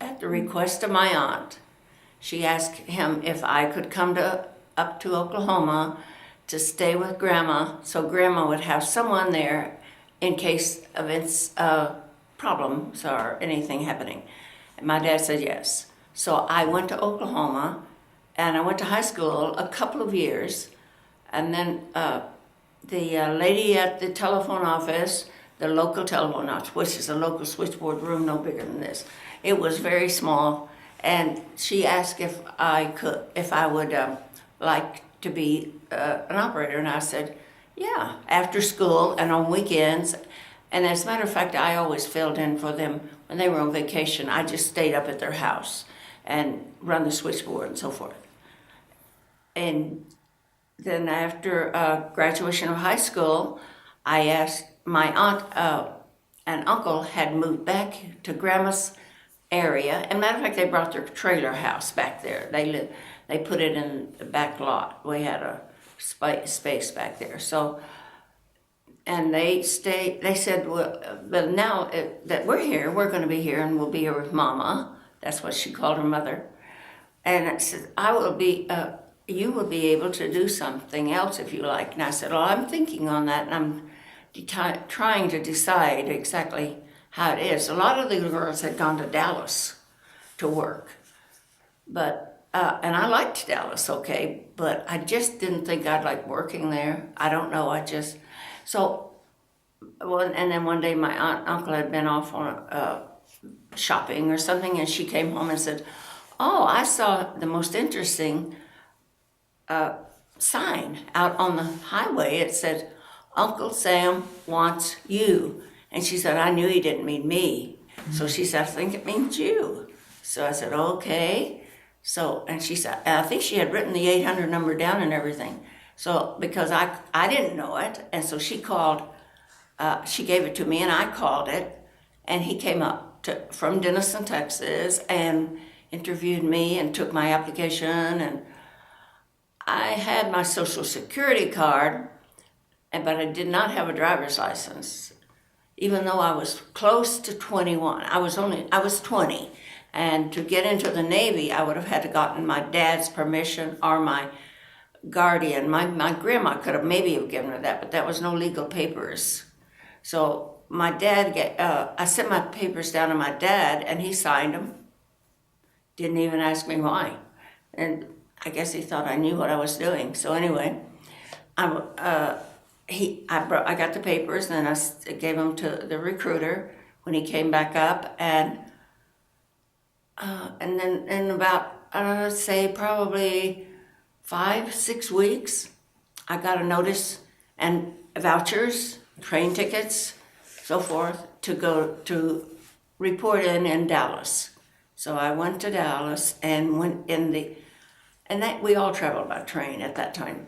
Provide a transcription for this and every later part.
at the request of my aunt, she asked him if I could come up to Oklahoma to stay with Grandma, so Grandma would have someone there in case of problems or anything happening. And my dad said yes. So I went to Oklahoma, and I went to high school a couple of years, and then the lady at the telephone office, the local telephone office, which is a local switchboard room no bigger than this, it was very small, and she asked if I would like to be an operator, and I said, yeah, after school and on weekends. And as a matter of fact, I always filled in for them when they were on vacation. I just stayed up at their house and run the switchboard and so forth. And then after graduation of high school, I asked my aunt and uncle had moved back to Grandma's area. And matter of fact, they brought their trailer house back there. They put it in the back lot. We had a space back there. So, and they said, well, but now that we're here, we're going to be here, and we'll be here with Mama. That's what she called her mother. And I said, you will be able to do something else if you like. And I said, well, I'm thinking on that, and I'm trying to decide exactly how it is. A lot of the girls had gone to Dallas to work, but and I liked Dallas, okay, but I just didn't think I'd like working there. I don't know, and then one day my aunt and uncle had been off on shopping or something, and she came home and said, oh, I saw the most interesting sign out on the highway. It said, Uncle Sam wants you. And she said, I knew he didn't mean me. So she said, I think it means you. So I said, okay. So, and she said, I think she had written the 800 number down and everything. So, because I didn't know it, and so she called, she gave it to me, and I called it, and he came up from Denison, Texas, and interviewed me and took my application, and I had my Social Security card, but I did not have a driver's license, even though I was close to 21. I was 20. And to get into the Navy, I would have had to gotten my dad's permission or my guardian. My grandma could have maybe have given her that, but that was no legal papers. So my dad, I sent my papers down to my dad, and he signed them. Didn't even ask me why. And I guess he thought I knew what I was doing. So anyway, I got the papers, and then I gave them to the recruiter when he came back up, and then in about, say probably 5-6 weeks, I got a notice and vouchers, train tickets, so forth, to go to report in Dallas. So I went to Dallas and went and that we all traveled by train at that time.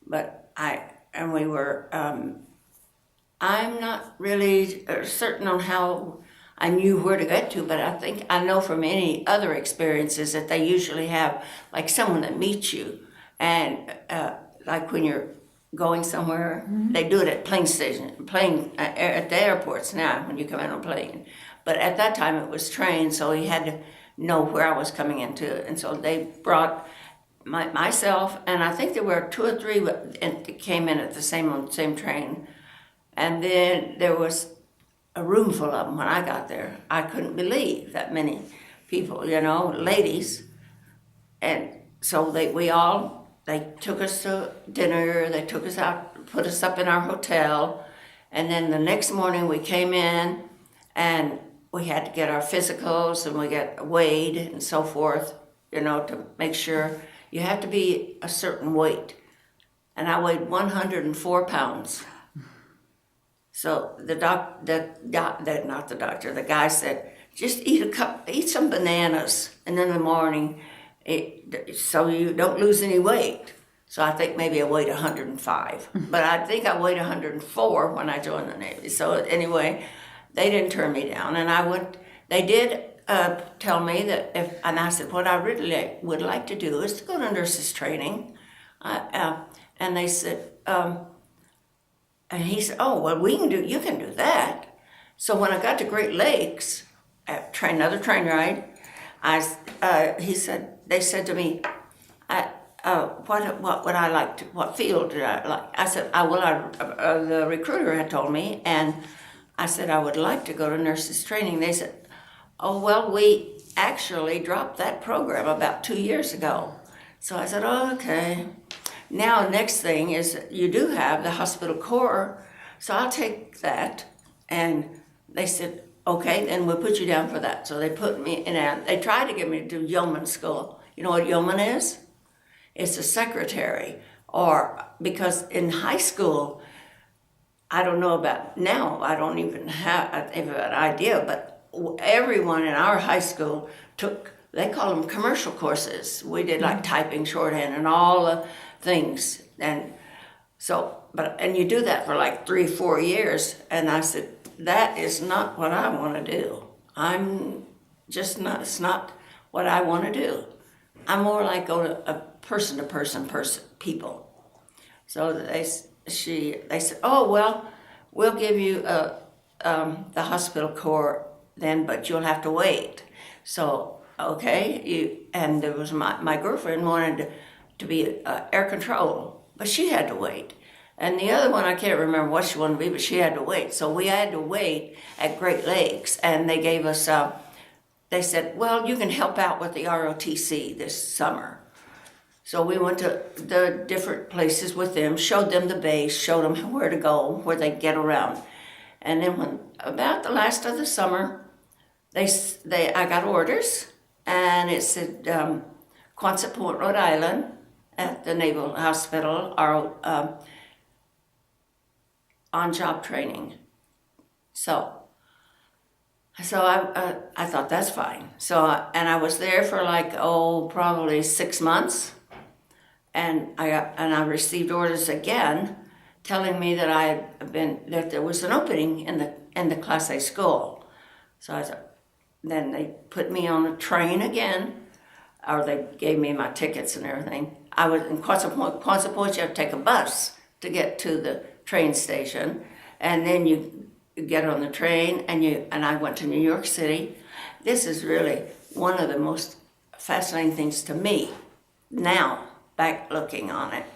But we were, I'm not really certain on how I knew where to get to, but I think I know from any other experiences that they usually have like someone that meets you, and like when you're going somewhere, they do it at at the airports now when you come in on a plane. But at that time it was train, so he had to know where I was coming into, and so they brought myself, and I think there were 2 or 3 that came in at the same train, and then there was a room full of them when I got there. I couldn't believe that many people, ladies. And so they took us to dinner, they took us out, put us up in our hotel, and then the next morning we came in and we had to get our physicals, and we got weighed and so forth, to make sure you have to be a certain weight. And I weighed 104 pounds. So the guy said, just eat some bananas, and in the morning, so you don't lose any weight. So I think maybe I weighed 105, but I think I weighed 104 when I joined the Navy. So anyway, they didn't turn me down, and they did tell me that and I said, what I really would like to do is to go to nurses training, and they said, and he said, oh, well, you can do that. So when I got to Great Lakes, another train ride, They said to me, what would I like to, what field did I like? I said, the recruiter had told me, and I said I would like to go to nurses training. They said, oh, well, we actually dropped that program about 2 years ago. So I said, oh, okay. Now, next thing is you do have the hospital corps, so I'll take that. And they said, okay, then we'll put you down for that. So they put me in they tried to get me to do yeoman school. You know what yeoman is? It's a secretary. Or, because in high school, I don't know about now, I don't even have an idea, but everyone in our high school took, they call them commercial courses. We did like typing, shorthand, and all the things. And so, and you do that for like 3-4 years. And I said, that is not what I want to do. I'm just not, it's not what I want to do. I'm more like a person-to-person people. So they said, oh, well, we'll give you the hospital corps then, but you'll have to wait. So, okay, and there was my girlfriend wanted to be air control, but she had to wait. And the other one, I can't remember what she wanted to be, but she had to wait. So we had to wait at Great Lakes, and they gave us, they said, well, you can help out with the ROTC this summer. So we went to the different places with them, showed them the base, showed them where to go, where they get around. And then when about the last of the summer, I got orders, and it said Quonset Point, Rhode Island, at the Naval Hospital, on-job training. So I thought that's fine. So and I was there for like probably 6 months, and I received orders again, telling me that that there was an opening in the Class A school. So I thought, then they put me on a train again, or they gave me my tickets and everything. I was in Quonset Point. You have to take a bus to get to the train station, and then you get on the train, and I went to New York City. This is really one of the most fascinating things to me now, back looking on it.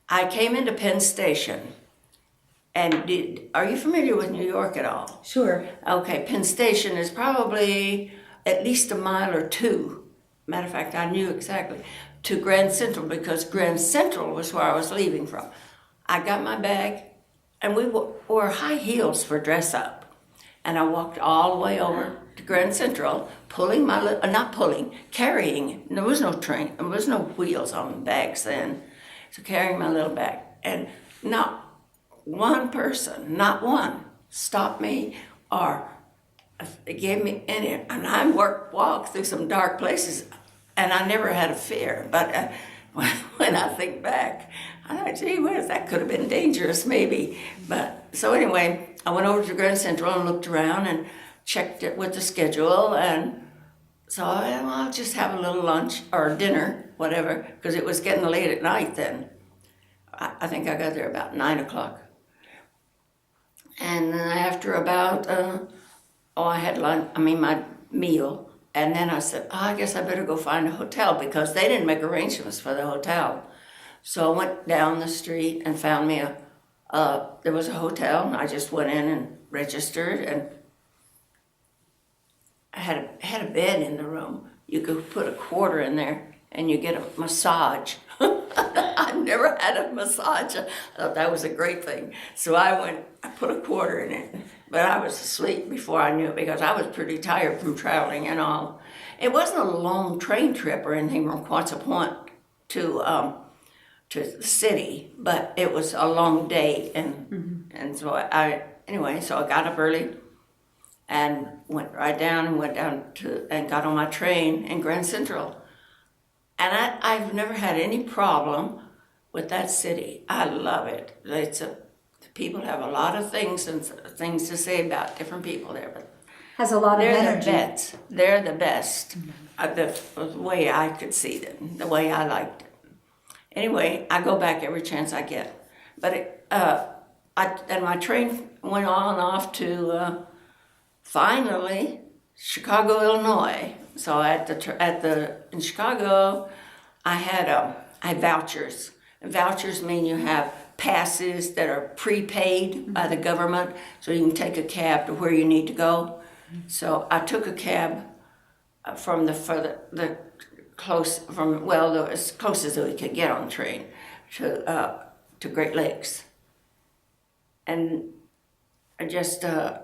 I came into Penn Station, and are you familiar with New York at all? Sure. Okay, Penn Station is probably at least a mile or two. Matter of fact, I knew exactly, to Grand Central, because Grand Central was where I was leaving from. I got my bag, and we wore high heels for dress up. And I walked all the way over to Grand Central, carrying. There was no train, there was no wheels on bags then. So carrying my little bag. And not one person, not one, stopped me or gave me any. And I walked through some dark places, and I never had a fear. But when I think back, I thought, gee whiz, that could have been dangerous maybe. But so anyway, I went over to Grand Central and looked around and checked it with the schedule. And so I'll just have a little lunch or dinner, whatever, because it was getting late at night then. I think I got there about 9 o'clock. And then after about, I had my meal. And then I said, I guess I better go find a hotel, because they didn't make arrangements for the hotel. So I went down the street and found me there was a hotel, and I just went in and registered, and I had a bed in the room. You could put a quarter in there and you get a massage. I've never had a massage. I thought that was a great thing. So I put a quarter in it, but I was asleep before I knew it, because I was pretty tired from traveling and all. It wasn't a long train trip or anything from Quonset Point to the city, but it was a long day, and so I got up early and went down and got on my train in Grand Central. And I've never had any problem with that city. I love it. People have a lot of things to say about different people there, but has a lot of energy. They're the best. The way I could see them, the way I liked it. Anyway, I go back every chance I get. But my train went on off to finally Chicago, Illinois. So in Chicago, I had vouchers. Vouchers mean you have passes that are prepaid by the government, so you can take a cab to where you need to go. So I took a cab from the close from as close as we could get on the train to Great Lakes, and I just the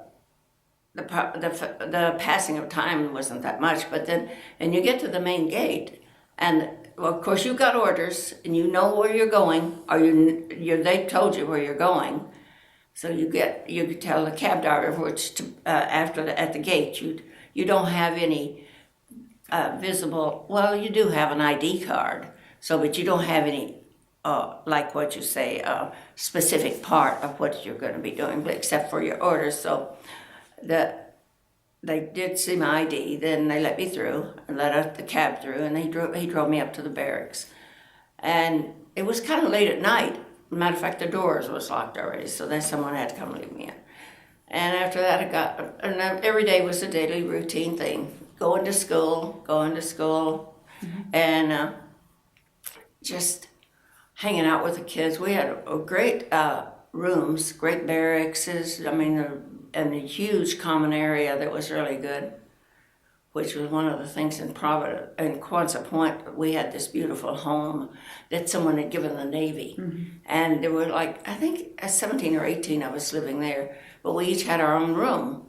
passing of time wasn't that much, but then and you get to the main gate, and well, of course you got orders and you know where you're going, or they told you where you're going, so you tell the cab driver at the gate you don't have any visible. Well, you do have an ID card, but you don't have any like what you say specific part of what you're going to be doing, except for your orders. So they did see my ID, then they let me through and let the cab through, and he drove me up to the barracks. And it was kind of late at night. Matter of fact, the doors was locked already, so then someone had to come leave me in. And after that, and every day was a daily routine thing. Going to school, and just hanging out with the kids. We had great rooms, great barracks, and a huge common area that was really good, which was one of the things in Quonset Point. We had this beautiful home that someone had given the Navy. And there were I think 17 or 18 of us living there, but we each had our own room.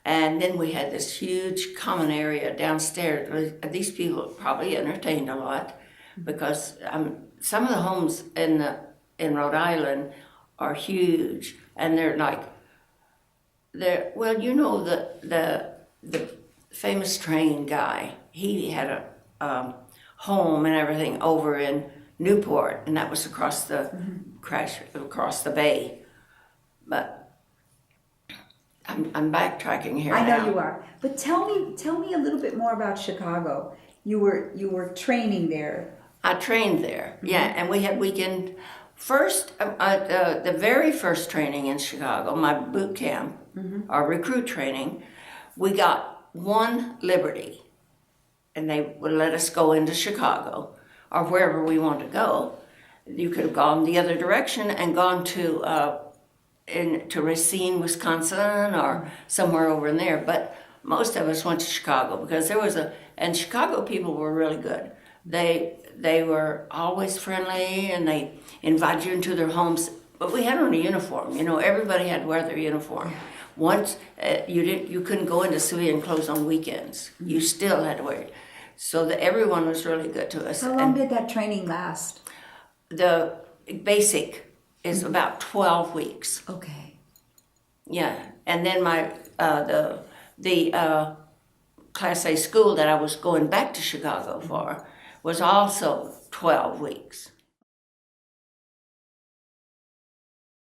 And then we had this huge common area downstairs. These people probably entertained a lot, because some of the homes in Rhode Island are huge, and the famous train guy. He had a home and everything over in Newport, and that was across the bay. But I'm backtracking here. I know now. you are, but tell me a little bit more about Chicago. You were training there. I trained there, yeah, and we had weekend. First, the very first training in Chicago, my boot camp, our recruit training, we got one liberty, and they would let us go into Chicago or wherever we wanted to go. You could have gone the other direction and gone to Racine, Wisconsin, or somewhere over in there. But most of us went to Chicago because and Chicago people were really good. They were always friendly, and they invited you into their homes. But we had on a uniform. Everybody had to wear their uniform. Once you couldn't go into civilian clothes on weekends. You still had to wear it. So everyone was really good to us. How long did that training last? The basic is about 12 weeks. Okay. Yeah, and then the Class A school that I was going back to Chicago for was also 12 weeks.